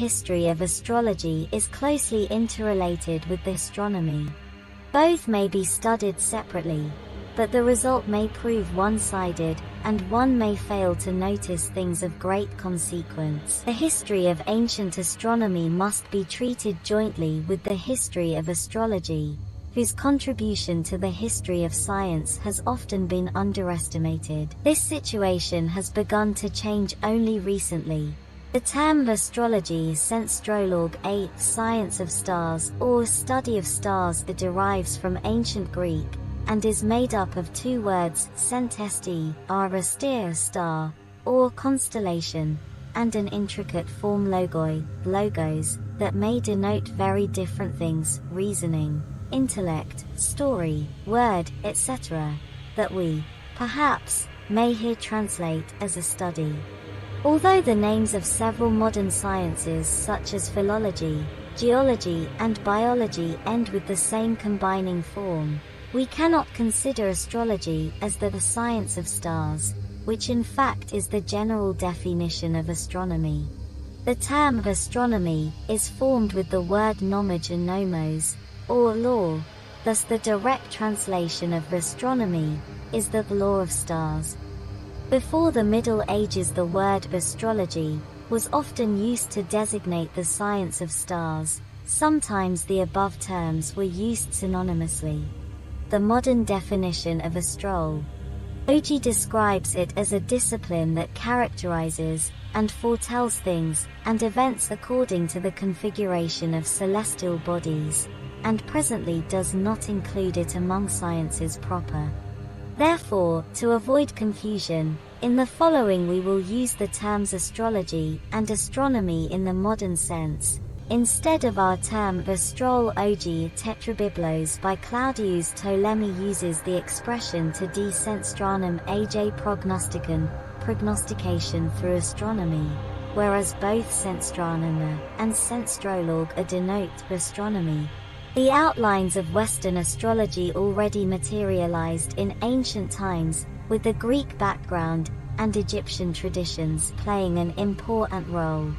history of astrology is closely interrelated with the astronomy. Both may be studied separately, but the result may prove one-sided, and one may fail to notice things of great consequence. The history of ancient astronomy must be treated jointly with the history of astrology, whose contribution to the history of science has often been underestimated. This situation has begun to change only recently. The term astrology is senstrolog, a science of stars, or study of stars. It derives from ancient Greek, and is made up of two words, sentesti, a star, or constellation, and an intricate form logos, that may denote very different things, reasoning, intellect, story, word, etc., that we, perhaps, may here translate as a study. Although the names of several modern sciences such as philology, geology, and biology end with the same combining form, we cannot consider astrology as the science of stars, which in fact is the general definition of astronomy. The term astronomy is formed with the word knowledge and nomos, or law, thus the direct translation of astronomy is the law of stars. Before the Middle Ages, the word astrology was often used to designate the science of stars. Sometimes the above terms were used synonymously. The modern definition of astrology describes it as a discipline that characterizes and foretells things and events according to the configuration of celestial bodies, and presently does not include it among sciences proper. Therefore, to avoid confusion, in the following we will use the terms astrology and astronomy in the modern sense, instead of our term astrology. Tetrabiblos by Claudius Ptolemy uses the expression to de senstranum aj prognostication through astronomy, whereas both senstranum and senstrolog denote astronomy. The outlines of Western astrology already materialized in ancient times, with the Greek background and Egyptian traditions playing an important role.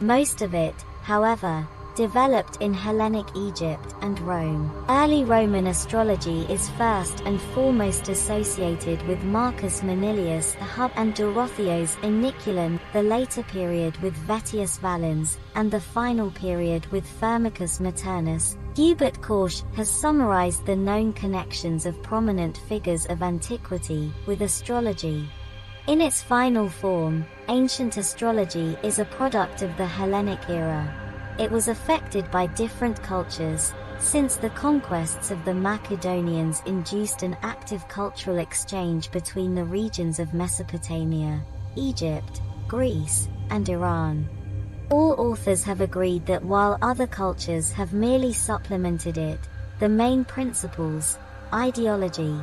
Most of it, however, developed in Hellenic Egypt and Rome. Early Roman astrology is first and foremost associated with Marcus Manilius Hub and Dorotheos Iniculum, the later period with Vettius Valens, and the final period with Firmicus Maternus. Hubert Korsch has summarized the known connections of prominent figures of antiquity with astrology. In its final form, ancient astrology is a product of the Hellenic era. It was affected by different cultures, since the conquests of the Macedonians induced an active cultural exchange between the regions of Mesopotamia, Egypt, Greece, and Iran. All authors have agreed that while other cultures have merely supplemented it, the main principles, ideology,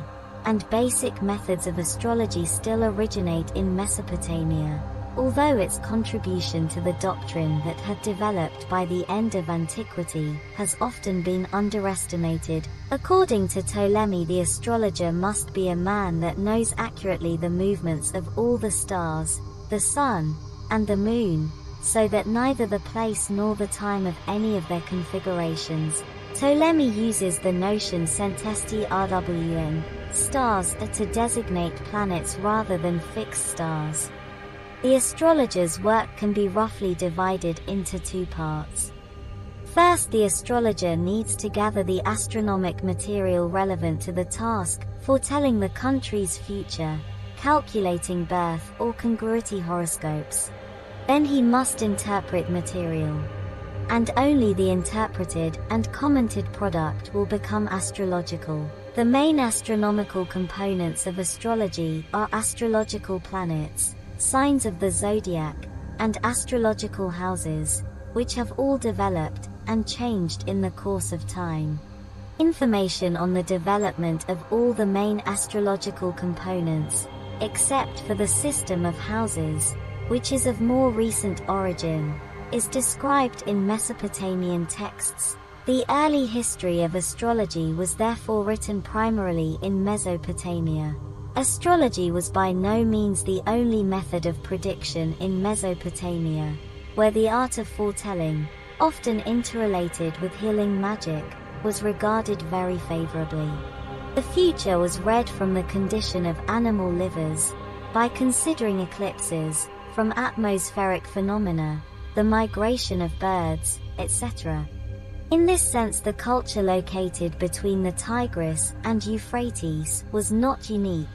and basic methods of astrology still originate in Mesopotamia, although its contribution to the doctrine that had developed by the end of antiquity has often been underestimated. According to Ptolemy, the astrologer must be a man that knows accurately the movements of all the stars, the sun, and the moon, so that neither the place nor the time of any of their configurations. Ptolemy uses the notion centesti rwn, stars, to designate planets rather than fixed stars. The astrologer's work can be roughly divided into two parts. First, the astrologer needs to gather the astronomic material relevant to the task, foretelling the country's future, calculating birth or congruity horoscopes. Then he must interpret material. And only the interpreted and commented product will become astrological. The main astronomical components of astrology are astrological planets, signs of the zodiac, and astrological houses, which have all developed and changed in the course of time. Information on the development of all the main astrological components, except for the system of houses, which is of more recent origin, is described in Mesopotamian texts. The early history of astrology was therefore written primarily in Mesopotamia. Astrology was by no means the only method of prediction in Mesopotamia. where the art of foretelling, often interrelated with healing magic, was regarded very favorably. The future was read from the condition of animal livers, by considering eclipses, from atmospheric phenomena, the migration of birds, etc. In this sense, the culture located between the Tigris and Euphrates was not unique.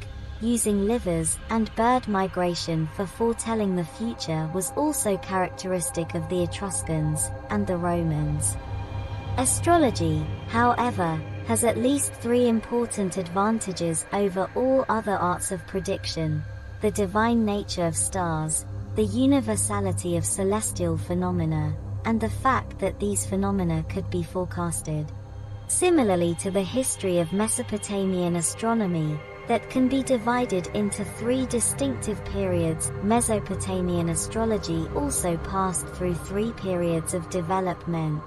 Using livers and bird migration for foretelling the future was also characteristic of the Etruscans and the Romans. Astrology, however, has at least three important advantages over all other arts of prediction: the divine nature of stars, the universality of celestial phenomena, and the fact that these phenomena could be forecasted. Similarly to the history of Mesopotamian astronomy, that can be divided into three distinctive periods, Mesopotamian astrology also passed through three periods of development: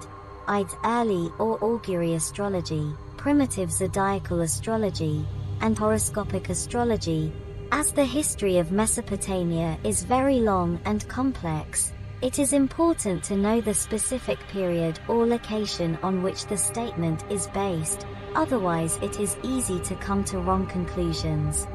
early or augury astrology, primitive zodiacal astrology, and horoscopic astrology. As the history of Mesopotamia is very long and complex, it is important to know the specific period or location on which the statement is based, otherwise it is easy to come to wrong conclusions.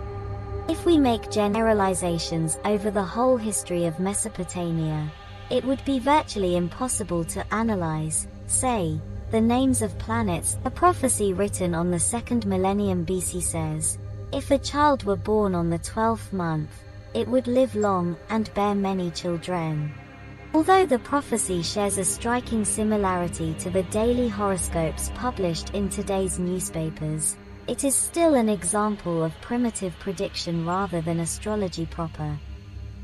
If we make generalizations over the whole history of Mesopotamia, it would be virtually impossible to analyze, say, the names of planets. A prophecy written on the 2nd millennium BC says, if a child were born on the 12th month, it would live long and bear many children. Although the prophecy shares a striking similarity to the daily horoscopes published in today's newspapers, it is still an example of primitive prediction rather than astrology proper.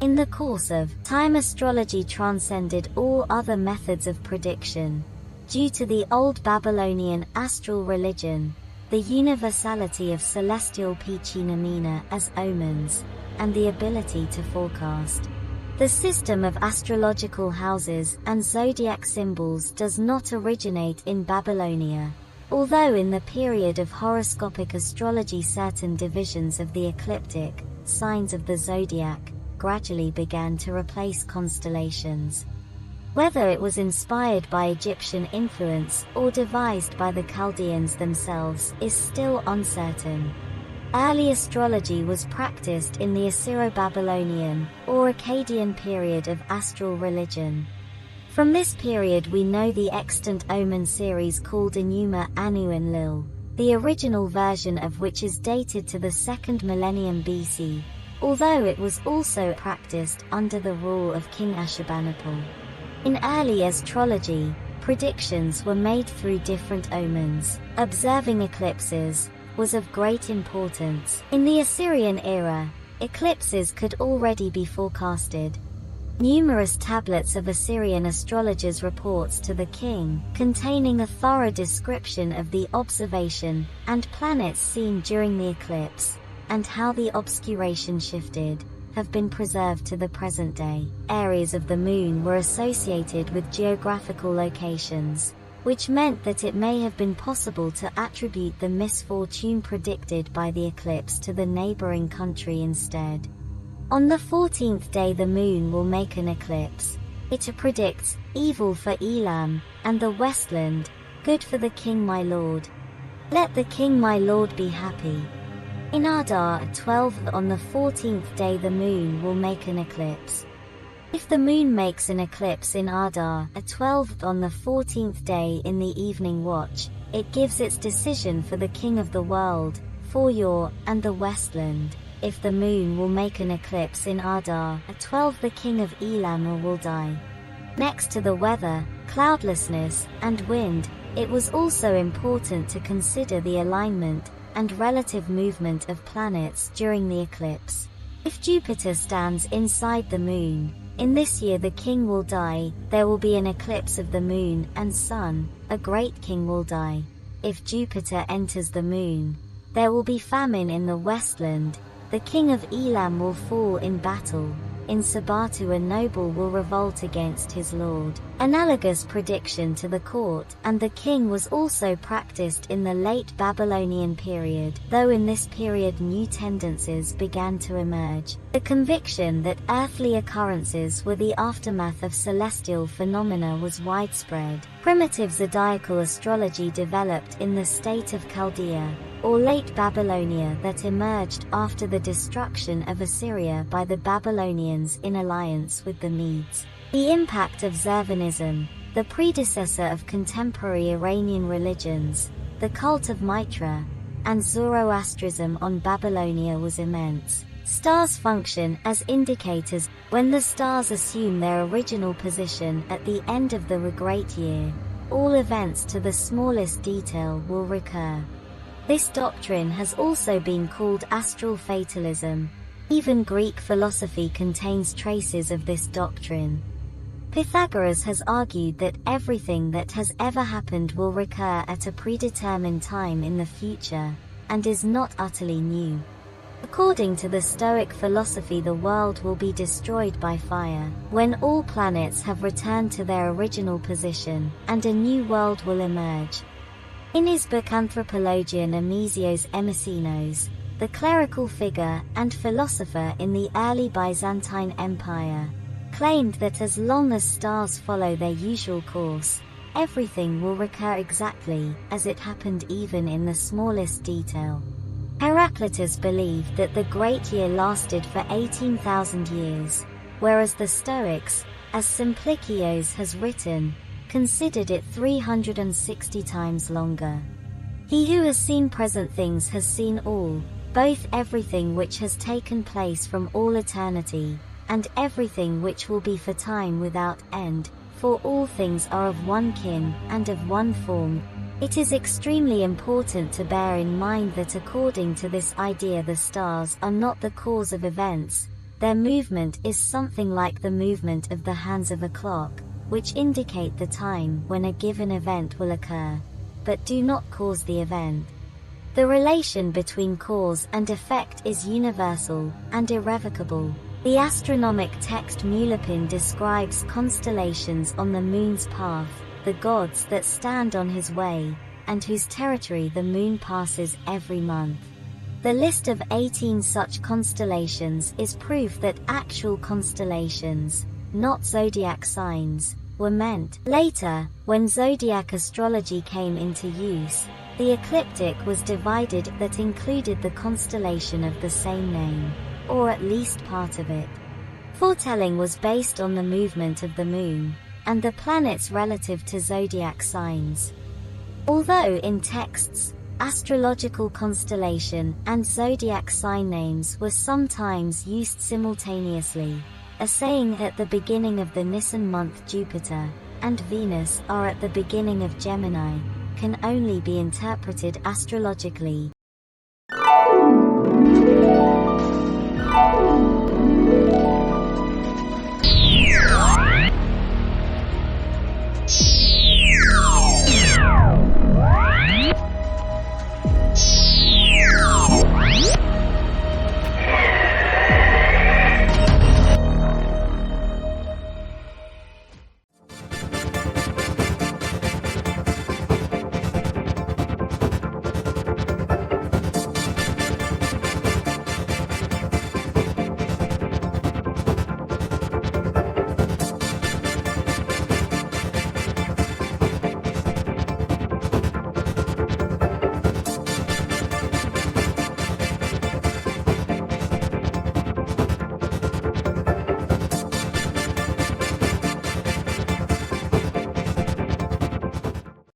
In the course of time, astrology transcended all other methods of prediction, due to the old Babylonian astral religion, the universality of celestial phenomena as omens, and the ability to forecast. The system of astrological houses and zodiac symbols does not originate in Babylonia, although in the period of horoscopic astrology certain divisions of the ecliptic signs of the zodiac gradually began to replace constellations. Whether it was inspired by Egyptian influence or devised by the Chaldeans themselves is still uncertain. Early astrology was practiced in the Assyro-Babylonian or Akkadian period of astral religion. From this period we know the extant omen series called Enuma Anu Enlil, the original version of which is dated to the 2nd millennium BC, although it was also practiced under the rule of King Ashurbanipal. In early astrology, predictions were made through different omens. Observing eclipses was of great importance. In the Assyrian era, eclipses could already be forecasted. Numerous tablets of Assyrian astrologers' reports to the king, containing a thorough description of the observation and planets seen during the eclipse, and how the obscuration shifted, have been preserved to the present day. Areas of the moon were associated with geographical locations, which meant that it may have been possible to attribute the misfortune predicted by the eclipse to the neighboring country instead. On the 14th day the moon will make an eclipse. It predicts evil for Elam and the Westland, good for the king my lord. Let the king my lord be happy. In Adar 12th on the 14th day the moon will make an eclipse. If the moon makes an eclipse in Adar 12th on the 14th day in the evening watch, it gives its decision for the king of the world, for Yor and the Westland. If the moon will make an eclipse in Adar 12 the king of Elam will die. Next to the weather, cloudlessness, and wind, it was also important to consider the alignment and relative movement of planets during the eclipse. If Jupiter stands inside the moon, in this year the king will die, there will be an eclipse of the moon and sun, a great king will die. If Jupiter enters the moon, there will be famine in the Westland, the king of Elam will fall in battle. in Sabatu a noble will revolt against his lord. Analogous prediction to the court and the king was also practiced in the late Babylonian period, though in this period new tendencies began to emerge. The conviction that earthly occurrences were the aftermath of celestial phenomena was widespread. Primitive zodiacal astrology developed in the state of Chaldea, or late Babylonia, that emerged after the destruction of Assyria by the Babylonians in alliance with the Medes. The impact of Zervanism, the predecessor of contemporary Iranian religions, the cult of Mitra, and Zoroastrism on Babylonia was immense. Stars function as indicators. When the stars assume their original position at the end of the great year, all events to the smallest detail will recur. This doctrine has also been called astral fatalism. Even Greek philosophy contains traces of this doctrine. Pythagoras has argued that everything that has ever happened will recur at a predetermined time in the future, and is not utterly new. According to the Stoic philosophy, the world will be destroyed by fire, when all planets have returned to their original position, and a new world will emerge. In his book Anthropologia Nemesios Emesinos, the clerical figure and philosopher in the early Byzantine Empire, claimed that as long as stars follow their usual course, everything will recur exactly as it happened, even in the smallest detail. Heraclitus believed that the great year lasted for 18,000 years, whereas the Stoics, as Simplicios has written, considered it 360 times longer. He who has seen present things has seen all, both everything which has taken place from all eternity, and everything which will be for time without end, for all things are of one kin and of one form. It is extremely important to bear in mind that according to this idea the stars are not the cause of events. Their movement is something like the movement of the hands of a clock, which indicate the time when a given event will occur, but do not cause the event. The relation between cause and effect is universal and irrevocable. The astronomic text Mulopin describes constellations on the moon's path, the gods that stand on his way, and whose territory the moon passes every month. The list of 18 such constellations is proof that actual constellations, not zodiac signs, were meant. Later, when zodiac astrology came into use, the ecliptic was divided that included the constellation of the same name, or at least part of it. Foretelling was based on the movement of the moon, and the planets relative to zodiac signs. Although in texts, astrological constellation and zodiac sign names were sometimes used simultaneously, a saying at the beginning of the Nisan month Jupiter and Venus are at the beginning of Gemini can only be interpreted astrologically.